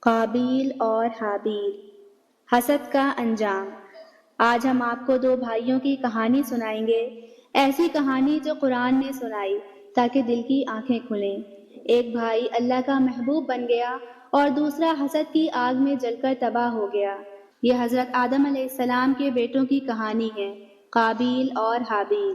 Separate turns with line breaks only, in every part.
قابیل اور حابیل، حسد کا انجام۔ آج ہم آپ کو دو بھائیوں کی کہانی سنائیں گے، ایسی کہانی جو قرآن نے سنائی تاکہ دل کی آنکھیں کھلیں۔ ایک بھائی اللہ کا محبوب بن گیا اور دوسرا حسد کی آگ میں جل کر تباہ ہو گیا۔ یہ حضرت آدم علیہ السلام کے بیٹوں کی کہانی ہے، قابیل اور حابیل۔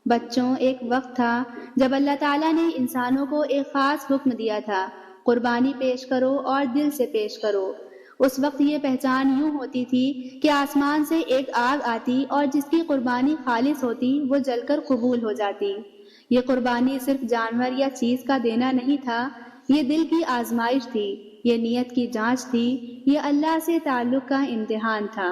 بچوں، ایک وقت تھا جب اللہ تعالیٰ نے انسانوں کو ایک خاص حکم دیا تھا، قربانی پیش کرو اور دل سے پیش کرو۔ اس وقت یہ پہچان یوں ہوتی تھی کہ آسمان سے ایک آگ آتی اور جس کی قربانی خالص ہوتی وہ جل کر قبول ہو جاتی۔ یہ قربانی صرف جانور یا چیز کا دینا نہیں تھا، یہ دل کی آزمائش تھی، یہ نیت کی جانچ تھی، یہ اللہ سے تعلق کا امتحان تھا۔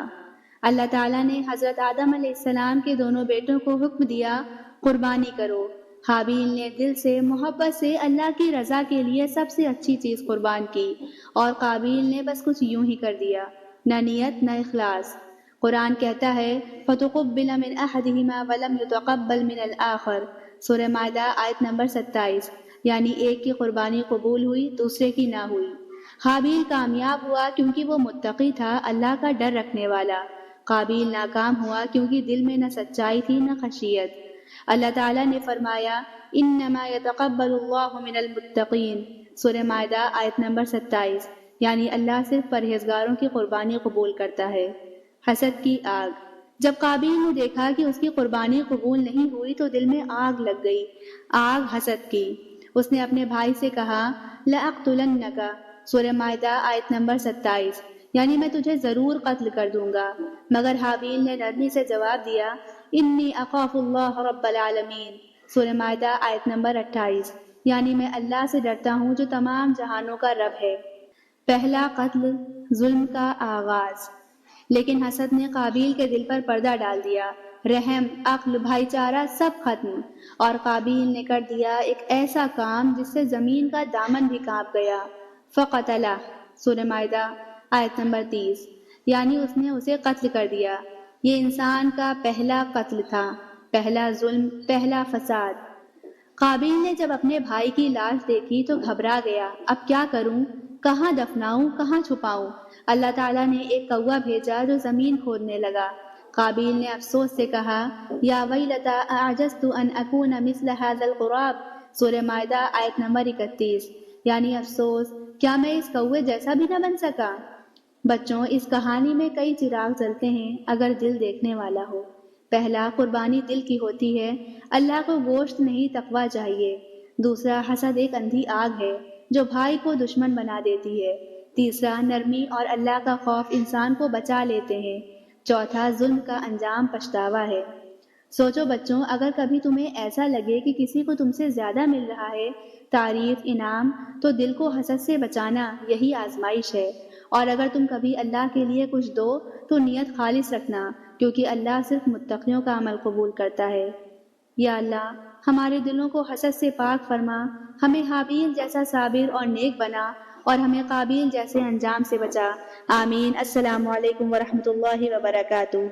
اللہ تعالیٰ نے حضرت آدم علیہ السلام کے دونوں بیٹوں کو حکم دیا، قربانی کرو۔ حابیل نے دل سے محبت سے اللہ کی رضا کے لیے سب سے اچھی چیز قربان کی، اور قابیل نے بس کچھ یوں ہی کر دیا، نہ نیت نہ اخلاص۔ قرآن کہتا ہے فَتُقُبِّلَ مِنْ أَحَدِهِمَا وَلَمْ يُتَقَبَّلْ مِنَ الْآخَرِ، سورہ مائدہ آیت نمبر 27، یعنی ایک کی قربانی قبول ہوئی، دوسرے کی نہ ہوئی۔ حابیل کامیاب ہوا کیونکہ وہ متقی تھا، اللہ کا ڈر رکھنے والا۔ قابیل ناکام ہوا کیونکہ دل میں نہ سچائی تھی نہ خشیت۔ اللہ تعالیٰ نے فرمایا انما یتقبل اللہ من المتقین، سورہ مائدہ آیت نمبر 27، یعنی اللہ صرف پرہیزگاروں کی قربانی قبول کرتا ہے۔ حسد کی آگ۔ جب قابیل نے دیکھا کہ اس کی قربانی قبول نہیں ہوئی تو دل میں آگ لگ گئی، آگ حسد کی۔ اس نے اپنے بھائی سے کہا لَأَقْتُلَنَّكَ، سورہ مائدہ آیت نمبر 27، یعنی میں تجھے ضرور قتل کر دوں گا۔ مگر حابیل نے نرمی سے جواب دیا انی اخاف اللہ رب العالمین، سورہ مائدہ آیت نمبر 28، یعنی میں اللہ سے ڈرتا ہوں جو تمام جہانوں کا رب ہے۔ پہلا قتل، ظلم کا آغاز۔ لیکن حسد نے قابیل کے دل پر پردہ ڈال دیا، رحم، عقل، بھائی چارہ سب ختم، اور قابیل نے کر دیا ایک ایسا کام جس سے زمین کا دامن بھی کانپ گیا۔ فقتلہ، سورہ مائدہ آیت نمبر 30، یعنی اس نے اسے قتل کر دیا۔ یہ انسان کا پہلا قتل تھا، پہلا ظلم، پہلا فساد۔ قابیل نے جب اپنے بھائی کی لاش دیکھی تو گھبرا گیا، اب کیا کروں، کہاں دفناؤں، کہاں چھپاؤں؟ اللہ تعالیٰ نے ایک کوا بھیجا جو زمین کھودنے لگا۔ قابیل نے افسوس سے کہا یا ویلتی اعجزت ان اکون مثل ھذا الغراب، سورہ مائدہ آیت نمبر 31، یعنی افسوس، کیا میں اس کوے جیسا بھی نہ بن سکا؟ بچوں، اس کہانی میں کئی چراغ جلتے ہیں اگر دل دیکھنے والا ہو۔ پہلا، قربانی دل کی ہوتی ہے، اللہ کو گوشت نہیں تقویٰ چاہیے۔ دوسرا، حسد ایک اندھی آگ ہے جو بھائی کو دشمن بنا دیتی ہے۔ تیسرا، نرمی اور اللہ کا خوف انسان کو بچا لیتے ہیں۔ چوتھا، ظلم کا انجام پچھتاوا ہے۔ سوچو بچوں، اگر کبھی تمہیں ایسا لگے کہ کسی کو تم سے زیادہ مل رہا ہے، تعریف، انعام، تو دل کو حسد سے بچانا یہی آزمائش ہے۔ اور اگر تم کبھی اللہ کے لیے کچھ دو تو نیت خالص رکھنا، کیونکہ اللہ صرف متقیوں کا عمل قبول کرتا ہے۔ یا اللہ، ہمارے دلوں کو حسد سے پاک فرما، ہمیں حابیل جیسا صابر اور نیک بنا، اور ہمیں قابیل جیسے انجام سے بچا۔ آمین۔ السلام علیکم ورحمۃ اللہ وبرکاتہ۔